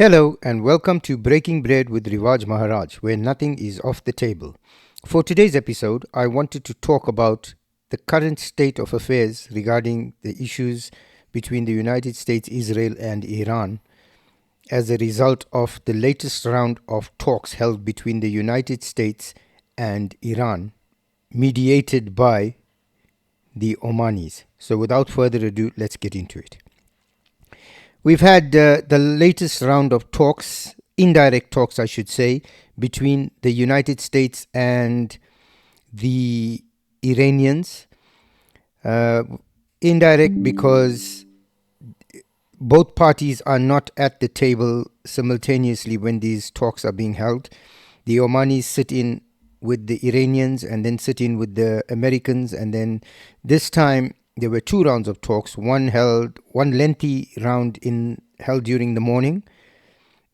Hello and welcome to Breaking Bread with Rivaaj Maharaj, where nothing is off the table. For today's episode, I wanted to talk about the current state of affairs regarding the issues between the United States, Israel and Iran as a result of the latest round of talks held between the United States and Iran, mediated by the Omanis. So without further ado, let's get into it. We've had the latest round of talks, indirect talks I should say, between the United States and the Iranians. Indirect because both parties are not at the table simultaneously when these talks are being held. The Omanis sit in with the Iranians and then sit in with the Americans, and then this time there were two rounds of talks, one lengthy round held during the morning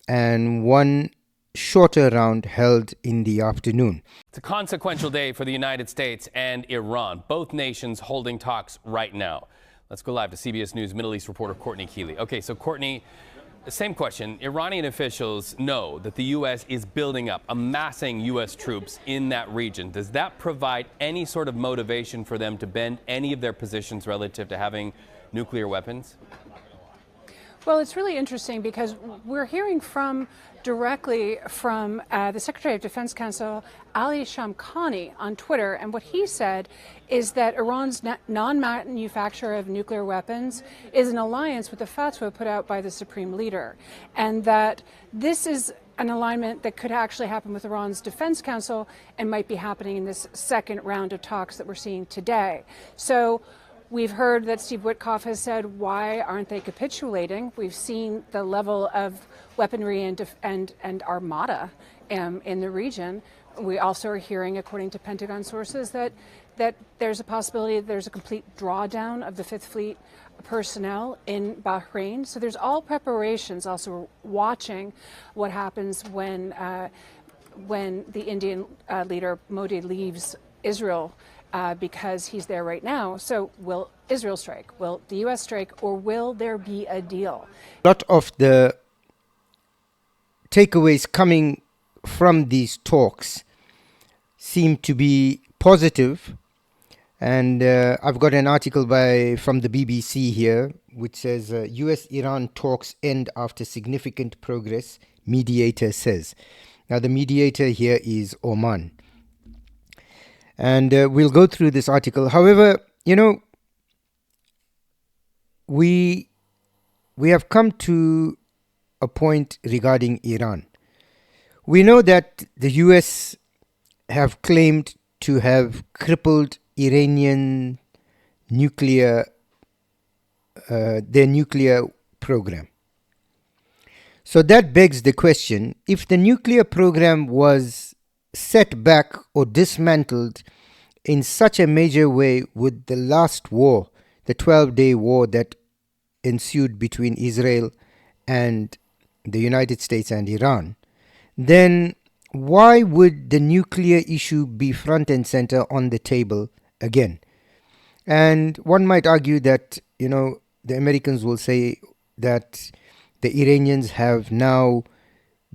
and one shorter round held in the afternoon. It's a consequential day for the United States and Iran, both nations holding talks right now. Let's go live to CBS News Middle East reporter Courtney Keeley. Okay, so Courtney, same question. Iranian officials know that the U.S. is building up, amassing U.S. troops in that region. Does that provide any sort of motivation for them to bend any of their positions relative to having nuclear weapons? Well, it's really interesting because we're hearing directly from the Secretary of Defense Counsel, Ali Shamkhani, on Twitter. And what he said is that Iran's non-manufacture of nuclear weapons is an alliance with the fatwa put out by the Supreme Leader. And that this is an alignment that could actually happen with Iran's Defense Council and might be happening in this second round of talks that we're seeing today. So we've heard that Steve Witkoff has said, why aren't they capitulating? We've seen the level of weaponry and armada in the region. We also are hearing, according to Pentagon sources, that there's a possibility that there's a complete drawdown of the Fifth Fleet personnel in Bahrain. So there's all preparations. Also, we're watching what happens when the Indian leader Modi leaves Israel, because he's there right now. So will Israel strike? Will the U.S. strike? Or will there be a deal? A lot of the takeaways coming from these talks seem to be positive. And I've got an article from the BBC here, which says U.S. Iran talks end after significant progress, mediator says. Now the mediator here is Oman. And we'll go through this article. However, we have come to a point regarding Iran. We know that the U.S. have claimed to have crippled Iranian their nuclear program. So that begs the question, if the nuclear program was set back or dismantled in such a major way with the last war, the 12-day war that ensued between Israel and the United States and Iran, then why would the nuclear issue be front and center on the table again? And one might argue that, the Americans will say that the Iranians have now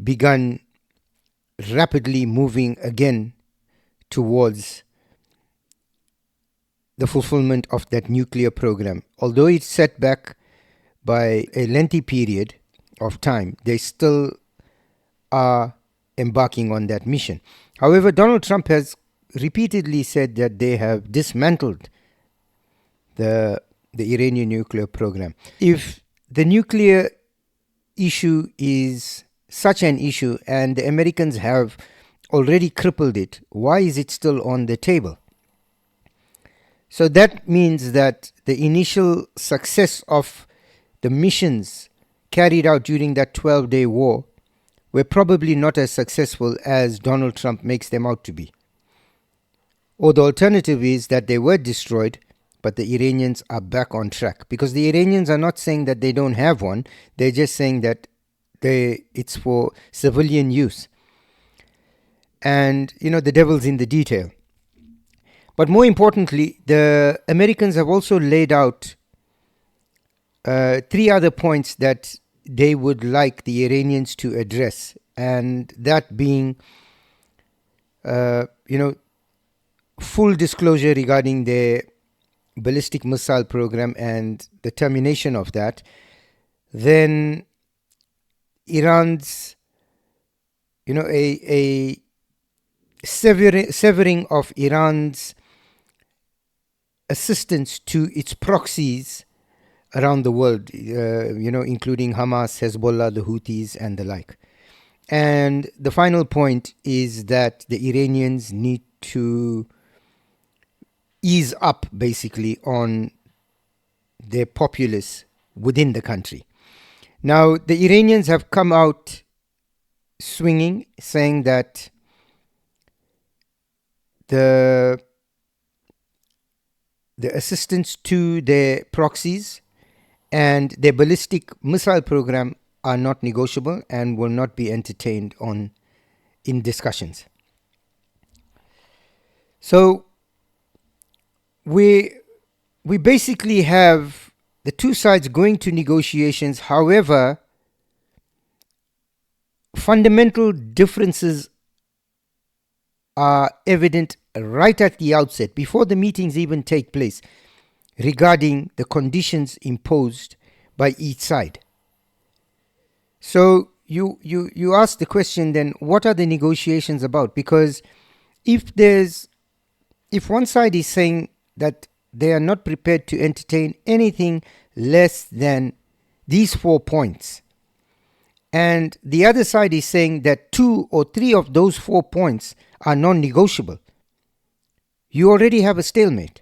begun rapidly moving again towards the fulfillment of that nuclear program. Although it's set back by a lengthy period of time, they still are embarking on that mission. However, Donald Trump has repeatedly said that they have dismantled the Iranian nuclear program. If the nuclear issue is such an issue and the Americans have already crippled it, why is it still on the table? So that means that the initial success of the missions carried out during that 12-day war were probably not as successful as Donald Trump makes them out to be. Or the alternative is that they were destroyed, but the Iranians are back on track. Because the Iranians are not saying that they don't have one, they're just saying that it's for civilian use. And, the devil's in the detail. But more importantly, the Americans have also laid out three other points that they would like the Iranians to address, and that being, full disclosure regarding their ballistic missile program and the termination of that, then Iran's, a severing of Iran's assistance to its proxies around the world, including Hamas, Hezbollah, the Houthis, and the like. And the final point is that the Iranians need to ease up, basically, on their populace within the country. Now, the Iranians have come out swinging, saying that the assistance to their proxies and their ballistic missile program are not negotiable and will not be entertained in discussions. So we basically have the two sides going to negotiations. However, fundamental differences are evident right at the outset, before the meetings even take place, regarding the conditions imposed by each side. So you ask the question, then what are the negotiations about? Because if one side is saying that they are not prepared to entertain anything less than these 4 points, and the other side is saying that 2 or 3 of those 4 points are non-negotiable, you already have a stalemate.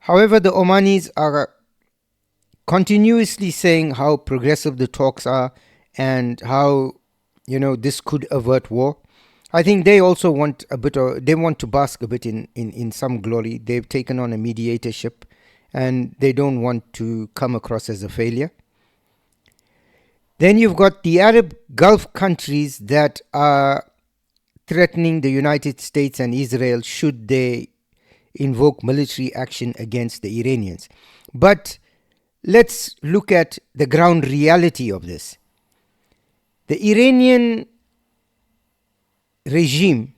However, the Omanis are continuously saying how progressive the talks are and how, this could avert war. I think they also want they want to bask a bit in some glory. They've taken on a mediatorship and they don't want to come across as a failure. Then you've got the Arab Gulf countries that are threatening the United States and Israel should they invoke military action against the Iranians. But let's look at the ground reality of this. The Iranian regime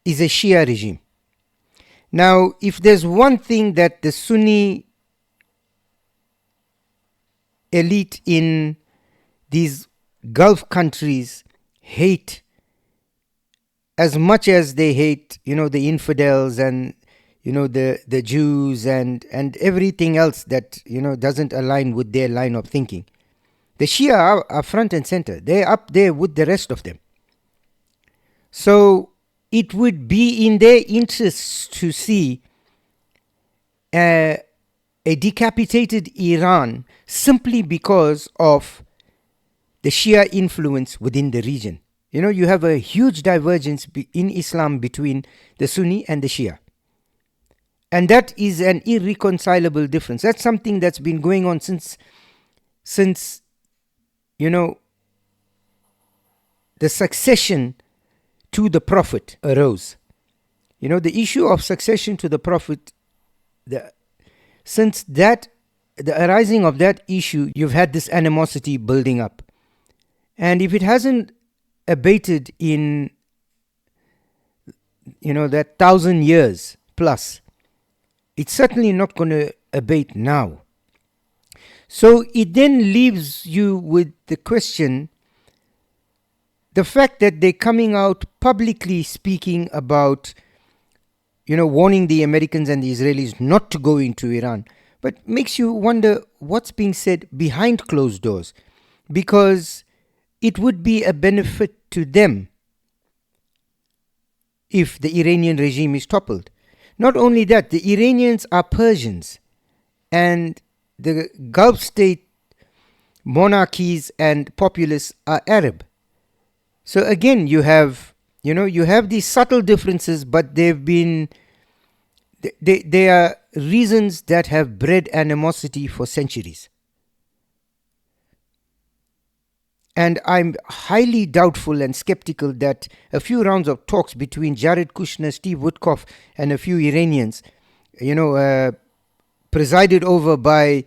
is a Shia regime. Now, if there's one thing that the Sunni elite in these Gulf countries hate as much as they hate, the infidels and, the Jews and everything else that, doesn't align with their line of thinking, the Shia are front and center. They're up there with the rest of them. So it would be in their interests to see a decapitated Iran simply because of the Shia influence within the region. You have a huge divergence in Islam between the Sunni and the Shia. And that is an irreconcilable difference. That's something that's been going on since the succession to the Prophet arose. The issue of succession to the Prophet, since the arising of that issue, you've had this animosity building up. And if it hasn't abated in, that 1,000 years plus, it's certainly not going to abate now. So it then leaves you with the question, the fact that they're coming out publicly speaking about, warning the Americans and the Israelis not to go into Iran, but makes you wonder what's being said behind closed doors, because it would be a benefit to them if the Iranian regime is toppled. Not only that, the Iranians are Persians and the Gulf state monarchies and populace are Arab. So again, you have these subtle differences, but they are reasons that have bred animosity for centuries. And I'm highly doubtful and skeptical that a few rounds of talks between Jared Kushner, Steve Witkoff, and a few Iranians, presided over by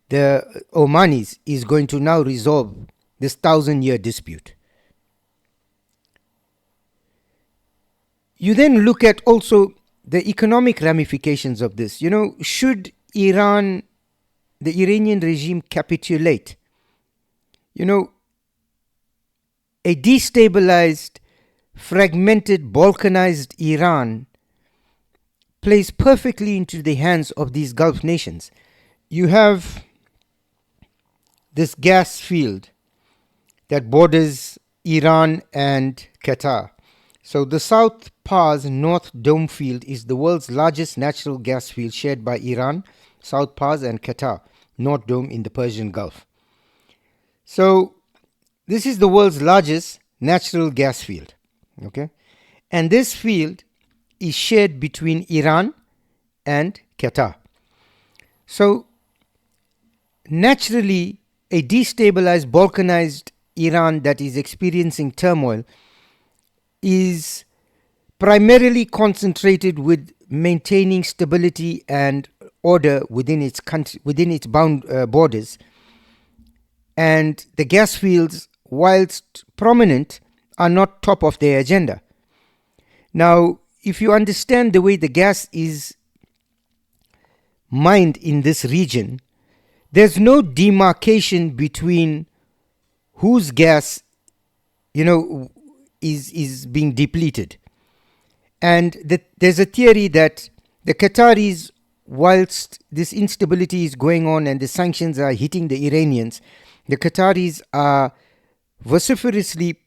the Omanis, is going to now resolve this 1,000-year dispute. You then look at also the economic ramifications of this. Should the Iranian regime capitulate? A destabilized, fragmented, balkanized Iran plays perfectly into the hands of these Gulf nations. You have this gas field that borders Iran and Qatar. So the South Pars North Dome field is the world's largest natural gas field shared by Iran, South Pars and Qatar, North Dome in the Persian Gulf. So this is the world's largest natural gas field. Okay? And this field is shared between Iran and Qatar. So naturally, a destabilized, balkanized Iran that is experiencing turmoil is primarily concentrated with maintaining stability and order within its country, within its borders. And the gas fields, whilst prominent, are not top of their agenda. Now, if you understand the way the gas is mined in this region, there's no demarcation between whose gas, is being depleted. And there's a theory that the Qataris, whilst this instability is going on and the sanctions are hitting the Iranians, the Qataris are vociferously,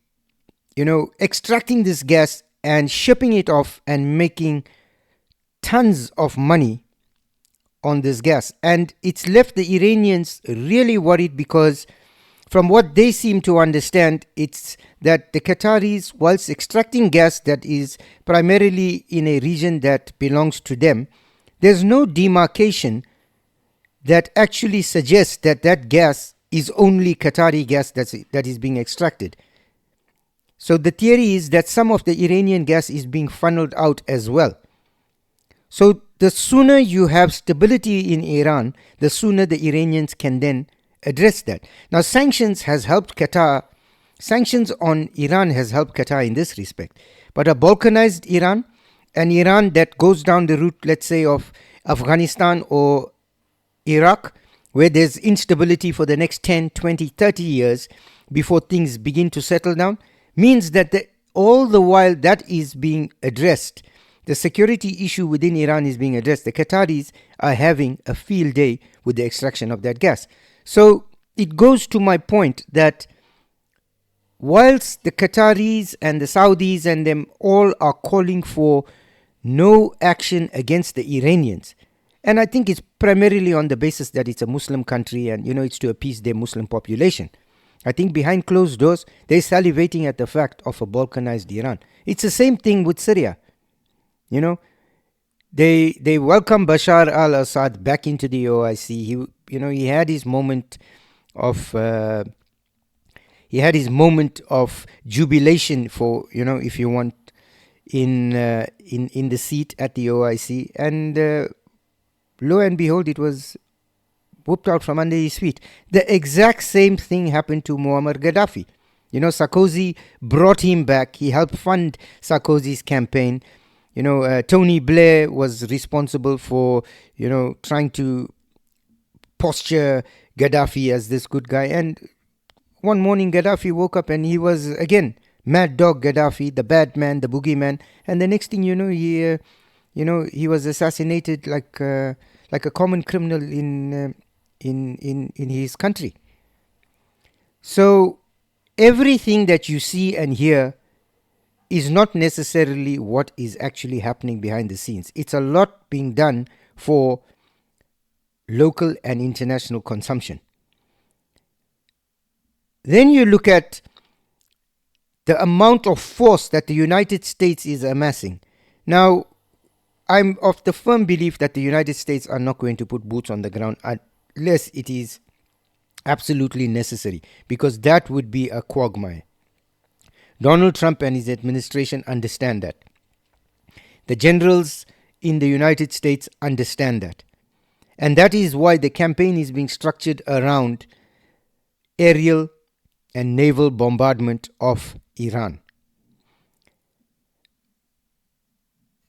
extracting this gas and shipping it off and making tons of money on this gas. And it's left the Iranians really worried because from what they seem to understand, it's that the Qataris, whilst extracting gas that is primarily in a region that belongs to them, there's no demarcation that actually suggests that that gas is only Qatari gas that is being extracted. So the theory is that some of the Iranian gas is being funneled out as well. So the sooner you have stability in Iran, the sooner the Iranians can then address that. Now, sanctions on Iran has helped Qatar in this respect. But a balkanized Iran, an Iran that goes down the route, let's say, of Afghanistan or Iraq, where there's instability for the next 10, 20, 30 years before things begin to settle down, means that all the while that is being addressed, the security issue within Iran is being addressed, the Qataris are having a field day with the extraction of that gas. So it goes to my point that whilst the Qataris and the Saudis and them all are calling for no action against the Iranians, and I think it's primarily on the basis that it's a Muslim country and, it's to appease their Muslim population. I think behind closed doors, they're salivating at the fact of a balkanized Iran. It's the same thing with Syria. They welcome Bashar al-Assad back into the OIC. He had his moment of jubilation for, if you want, in the seat at the OIC, and lo and behold, it was whooped out from under his feet. The exact same thing happened to Muammar Gaddafi. Sarkozy brought him back. He helped fund Sarkozy's campaign. Tony Blair was responsible for, trying to posture Gaddafi as this good guy. And one morning, Gaddafi woke up and he was, again, Mad Dog Gaddafi, the bad man, the boogeyman. And the next thing he was assassinated like a common criminal in his country. So everything that you see and hear is not necessarily what is actually happening behind the scenes. It's a lot being done for local and international consumption. Then you look at the amount of force that the United States is amassing. Now, I'm of the firm belief that the United States are not going to put boots on the ground unless it is absolutely necessary, because that would be a quagmire. Donald Trump and his administration understand that. The generals in the United States understand that. And that is why the campaign is being structured around aerial and naval bombardment of Iran.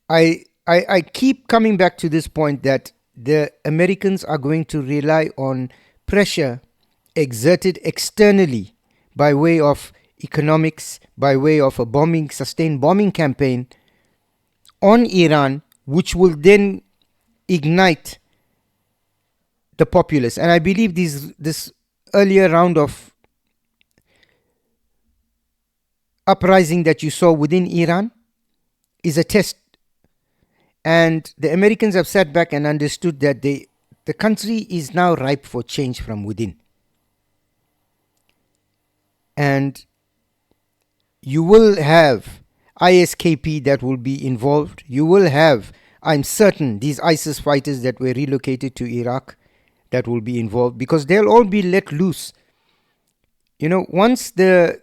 I keep coming back to this point that the Americans are going to rely on pressure exerted externally by way of economics, by way of a sustained bombing campaign on Iran, which will then ignite the populace. And I believe this earlier round of uprising that you saw within Iran is a test. And the Americans have sat back and understood that the country is now ripe for change from within. And you will have ISKP that will be involved. You will have, I'm certain, these ISIS fighters that were relocated to Iraq that will be involved, because they'll all be let loose. Once the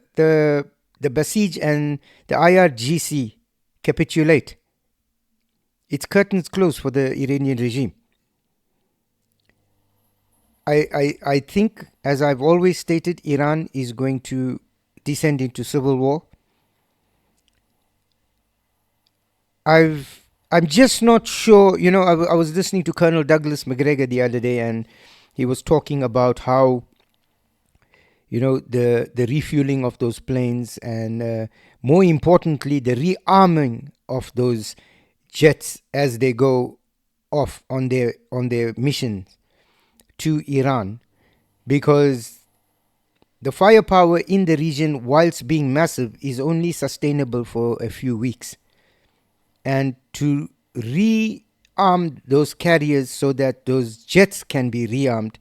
Basij and the IRGC capitulate, it's curtains closed for the Iranian regime. I think, as I've always stated, Iran is going to descend into civil war. I'm just not sure. I was listening to Colonel Douglas McGregor the other day, and he was talking about how, the refueling of those planes, and more importantly, the rearming of those jets as they go off on their missions to Iran, because the firepower in the region, whilst being massive, is only sustainable for a few weeks. And to rearm those carriers so that those jets can be rearmed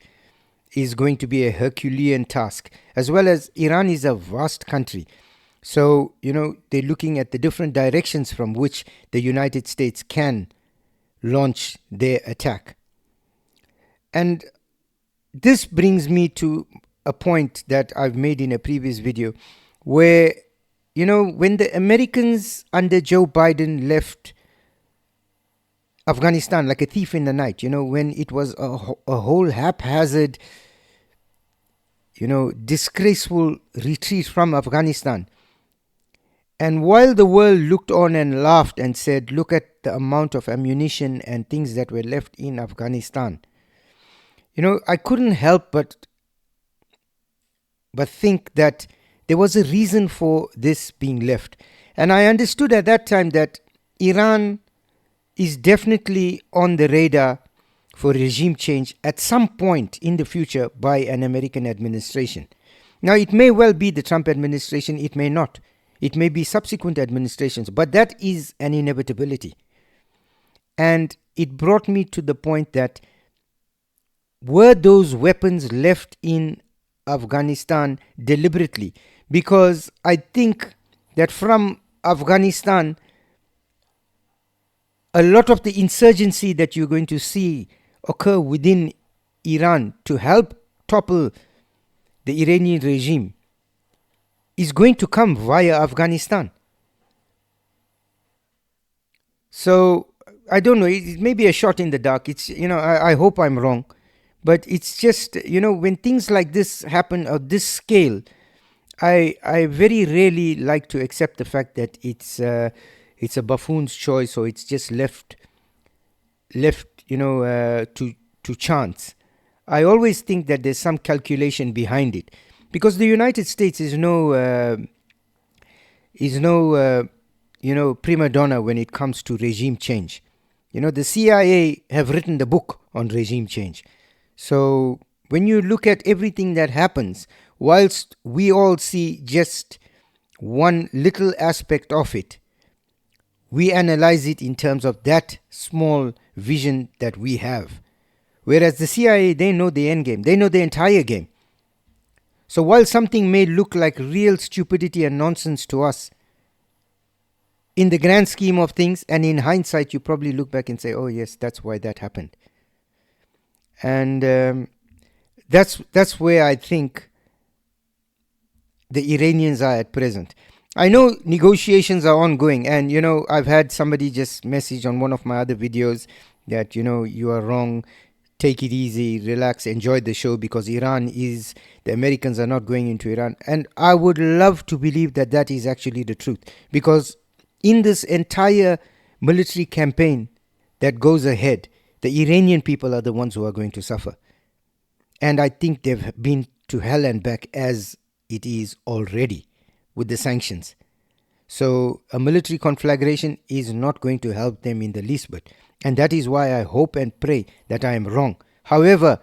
is going to be a Herculean task. As well as Iran is a vast country. So, they're looking at the different directions from which the United States can launch their attack. And this brings me to a point that I've made in a previous video, where, when the Americans under Joe Biden left Afghanistan like a thief in the night, when it was a whole haphazard, disgraceful retreat from Afghanistan. And while the world looked on and laughed and said, look at the amount of ammunition and things that were left in Afghanistan, I couldn't help but think that there was a reason for this being left. And I understood at that time that Iran is definitely on the radar for regime change at some point in the future by an American administration. Now, it may well be the Trump administration, it may not. It may be subsequent administrations, but that is an inevitability. And it brought me to the point that, were those weapons left in Afghanistan deliberately? Because I think that from Afghanistan, a lot of the insurgency that you're going to see occur within Iran to help topple the Iranian regime is going to come via Afghanistan. So, I don't know, it may be a shot in the dark. It's, I hope I'm wrong. But it's just, when things like this happen at this scale, I very rarely like to accept the fact that it's a buffoon's choice, or it's just left to chance. I always think that there's some calculation behind it, because the United States is no prima donna when it comes to regime change. The CIA have written the book on regime change. So when you look at everything that happens, whilst we all see just one little aspect of it, we analyze it in terms of that small vision that we have. Whereas the CIA, they know the end game. They know the entire game. So while something may look like real stupidity and nonsense to us, in the grand scheme of things, and in hindsight, you probably look back and say, oh yes, that's why that happened. And that's where I think the Iranians are at present. I know negotiations are ongoing, and I've had somebody just message on one of my other videos that you are wrong. take it easy, relax, enjoy the show because the Americans are not going into Iran. And I would love to believe that that is actually the truth, because in this entire military campaign that goes ahead, the Iranian people are the ones who are going to suffer. And I think they've been to hell and back as it is already with the sanctions. So a military conflagration is not going to help them in the least bit. And that is why I hope and pray that I am wrong. However,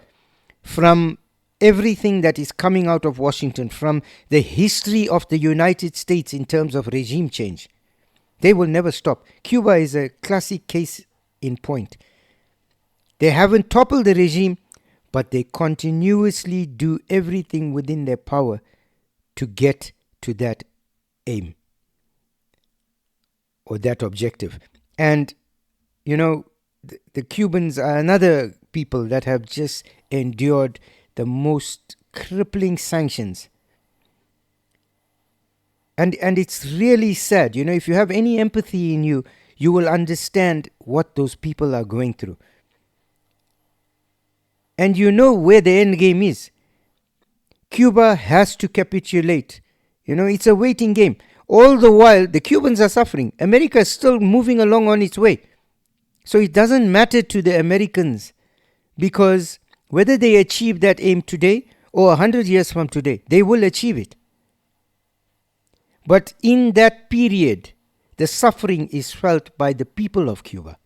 from everything that is coming out of Washington, from the history of the United States in terms of regime change, they will never stop. Cuba is a classic case in point. They haven't toppled the regime, but they continuously do everything within their power to get to that aim or that objective. And, the Cubans are another people that have just endured the most crippling sanctions. And it's really sad. If you have any empathy in you, you will understand what those people are going through. And you know where the end game is. Cuba has to capitulate. It's a waiting game. All the while, the Cubans are suffering. America is still moving along on its way. So it doesn't matter to the Americans, because whether they achieve that aim today or 100 years from today, they will achieve it. But in that period, the suffering is felt by the people of Cuba.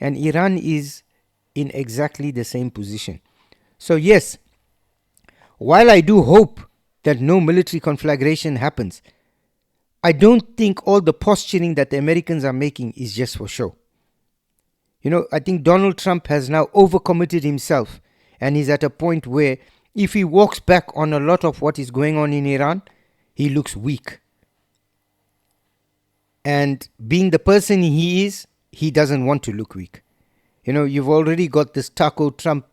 And Iran is in exactly the same position. So yes, while I do hope that no military conflagration happens, I don't think all the posturing that the Americans are making is just for show. I think Donald Trump has now overcommitted himself, and he's at a point where if he walks back on a lot of what is going on in Iran, he looks weak. And being the person he is, he doesn't want to look weak. You've already got this Taco Trump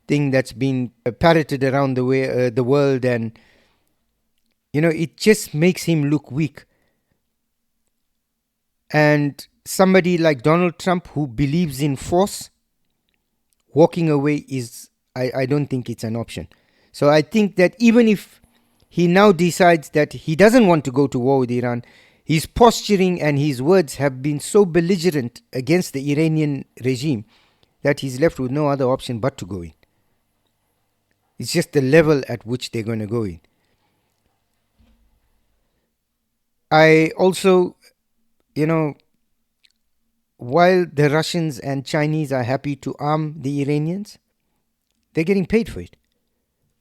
thing that's been parroted around the world, and it just makes him look weak. And somebody like Donald Trump, who believes in force, walking away I don't think it's an option. So I think that even if he now decides that he doesn't want to go to war with Iran, his posturing and his words have been so belligerent against the Iranian regime that he's left with no other option but to go in. It's just the level at which they're going to go in. I also, while the Russians and Chinese are happy to arm the Iranians, they're getting paid for it.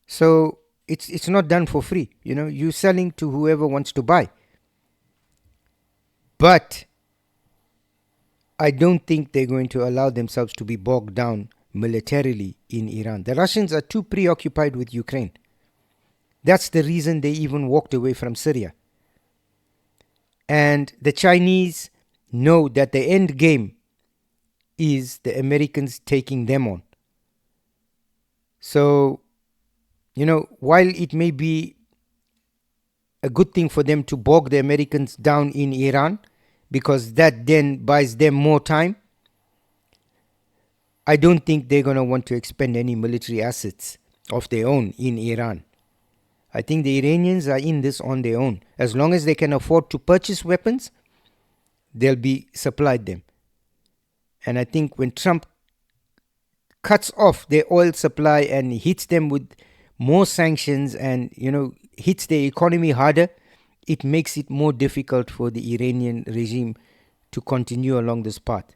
So it's not done for free. You're selling to whoever wants to buy. But I don't think they're going to allow themselves to be bogged down militarily in Iran. The Russians are too preoccupied with Ukraine. That's the reason they even walked away from Syria. And the Chinese know that the end game is the Americans taking them on. So, while it may be a good thing for them to bog the Americans down in Iran, because that then buys them more time, I don't think they're going to want to expend any military assets of their own in Iran. I think the Iranians are in this on their own. As long as they can afford to purchase weapons, they'll be supplied them. And I think when Trump cuts off their oil supply and hits them with more sanctions and, hits the economy harder, it makes it more difficult for the Iranian regime to continue along this path.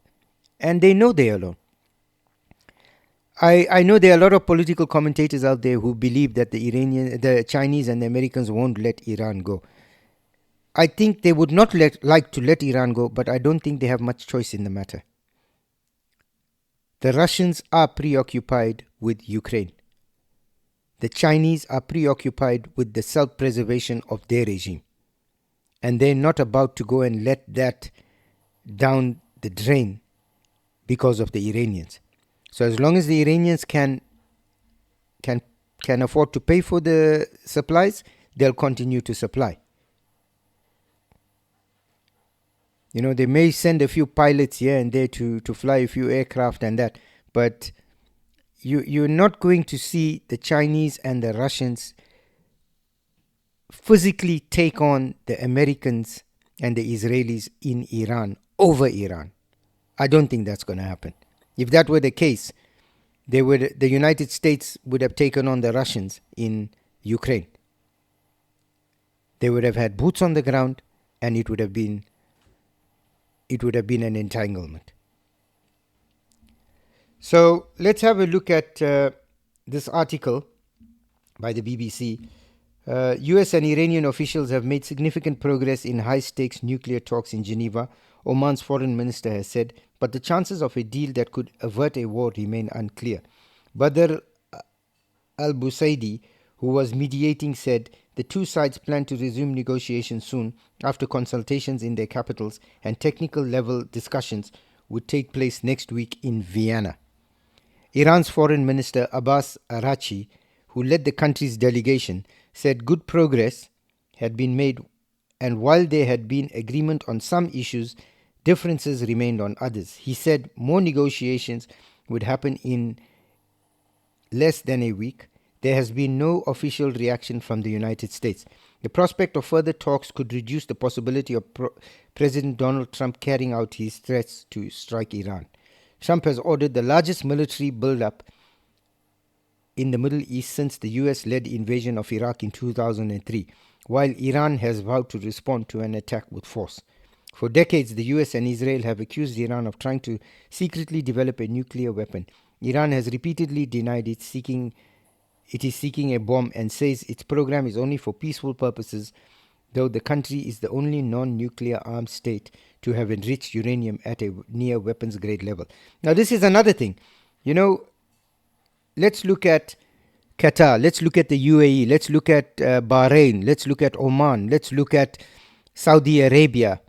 And they know they're alone. I know there are a lot of political commentators out there who believe that the Chinese and the Americans won't let Iran go. I think they would not like to let Iran go, but I don't think they have much choice in the matter. The Russians are preoccupied with Ukraine. The Chinese are preoccupied with the self-preservation of their regime. And they're not about to go and let that down the drain because of the Iranians. So as long as the Iranians can afford to pay for the supplies, they'll continue to supply. They may send a few pilots here and there to fly a few aircraft and that, but you're not going to see the Chinese and the Russians physically take on the Americans and the Israelis in Iran over Iran. I don't think that's going to happen. If that were the case, the United States would have taken on the Russians in Ukraine. They would have had boots on the ground, and it would have been an entanglement. So let's have a look at this article by the BBC. U.S. and Iranian officials have made significant progress in high-stakes nuclear talks in Geneva, Oman's foreign minister has said, but the chances of a deal that could avert a war remain unclear. Badr al-Busaidi, who was mediating, said the two sides plan to resume negotiations soon after consultations in their capitals, and technical-level discussions would take place next week in Vienna. Iran's foreign minister Abbas Araghchi, who led the country's delegation, said good progress had been made, and while there had been agreement on some issues, differences remained on others. He said more negotiations would happen in less than a week. There has been no official reaction from the United States. The prospect of further talks could reduce the possibility of President Donald Trump carrying out his threats to strike Iran. Trump has ordered the largest military buildup in the Middle East since the US-led invasion of Iraq in 2003, while Iran has vowed to respond to an attack with force. For decades, the US and Israel have accused Iran of trying to secretly develop a nuclear weapon. Iran has repeatedly denied it is seeking a bomb and says its program is only for peaceful purposes, though the country is the only non-nuclear armed state to have enriched uranium at a near weapons grade level. Now, this is another thing. Let's look at Qatar, let's look at the UAE, let's look at Bahrain, let's look at Oman, let's look at Saudi Arabia.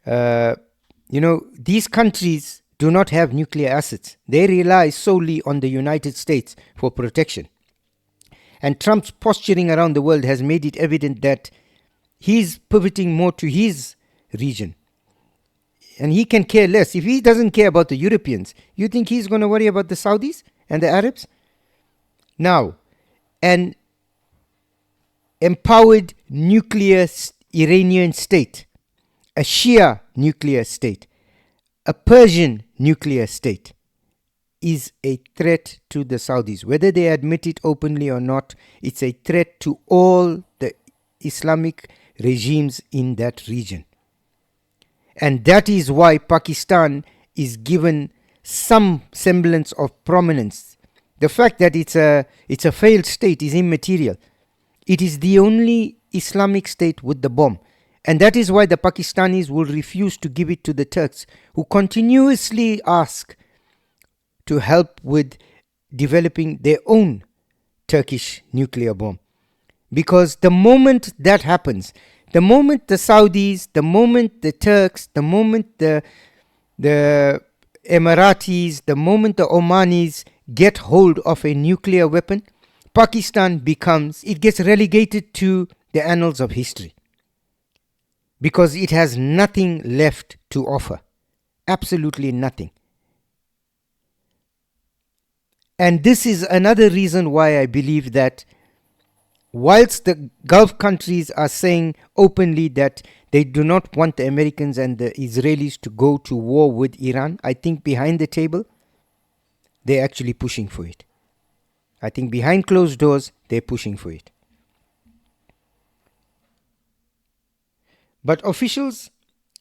These countries do not have nuclear assets. They rely solely on the United States for protection. And Trump's posturing around the world has made it evident that he's pivoting more to his region. And he can care less. If he doesn't care about the Europeans, you think he's going to worry about the Saudis and the Arabs? Now, an empowered nuclear Iranian state, a Shia nuclear state, a Persian nuclear state is a threat to the Saudis. Whether they admit it openly or not, it's a threat to all the Islamic regimes in that region. And that is why Pakistan is given some semblance of prominence. The fact that it's a failed state is immaterial. It is the only Islamic state with the bomb. And that is why the Pakistanis will refuse to give it to the Turks, who continuously ask to help with developing their own Turkish nuclear bomb. Because the moment that happens, the moment the Saudis, the moment the Turks, the moment the Emiratis, the moment the Omanis get hold of a nuclear weapon, Pakistan gets relegated to the annals of history. Because it has nothing left to offer. Absolutely nothing. And this is another reason why I believe that whilst the Gulf countries are saying openly that they do not want the Americans and the Israelis to go to war with Iran, I think behind the table, they're actually pushing for it. I think behind closed doors, they're pushing for it. But officials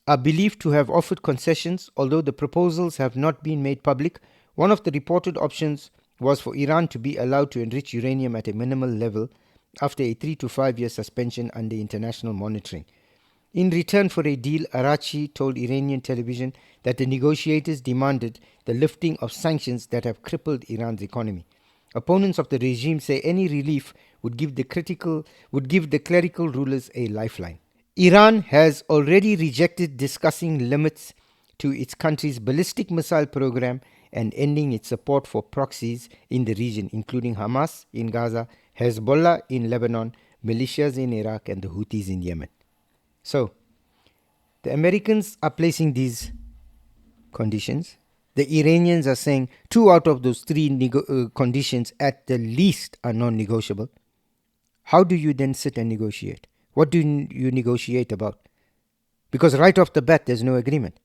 are believed to have offered concessions, although the proposals have not been made public. One of the reported options was for Iran to be allowed to enrich uranium at a minimal level after a 3 to 5 year suspension under international monitoring. In return for a deal, Araghchi told Iranian television that the negotiators demanded the lifting of sanctions that have crippled Iran's economy. Opponents of the regime say any relief would give the clerical rulers a lifeline. Iran has already rejected discussing limits to its country's ballistic missile program and ending its support for proxies in the region, including Hamas in Gaza, Hezbollah in Lebanon, militias in Iraq, and the Houthis in Yemen. So, the Americans are placing these conditions. The Iranians are saying 2 out of those 3 conditions at the least are non-negotiable. How do you then sit and negotiate? What do you negotiate about? Because right off the bat, there's no agreement.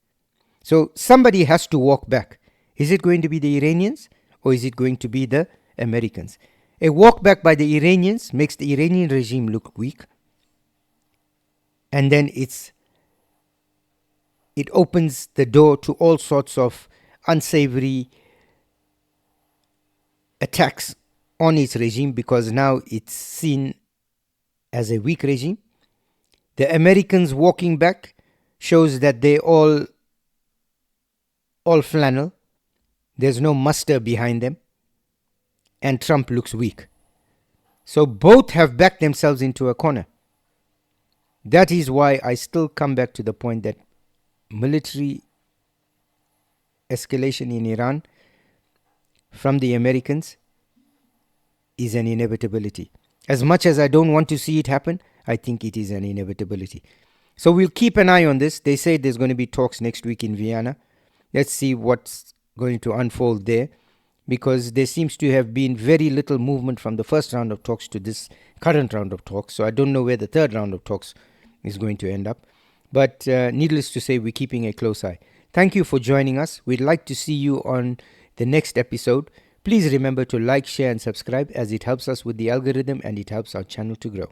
So somebody has to walk back. Is it going to be the Iranians or is it going to be the Americans? A walk back by the Iranians makes the Iranian regime look weak. And then it opens the door to all sorts of unsavory attacks on its regime, because now it's seen as a weak regime. The Americans walking back shows that they all flannel. There's no muster behind them. And Trump looks weak. So both have backed themselves into a corner. That is why I still come back to the point that military escalation in Iran from the Americans is an inevitability. As much as I don't want to see it happen, I think it is an inevitability. So we'll keep an eye on this. They say there's going to be talks next week in Vienna. Let's see what's going to unfold there, because there seems to have been very little movement from the first round of talks to this current round of talks. So I don't know where the third round of talks is going to end up. But needless to say, we're keeping a close eye. Thank you for joining us. We'd like to see you on the next episode. Please remember to like, share and subscribe, as it helps us with the algorithm and it helps our channel to grow.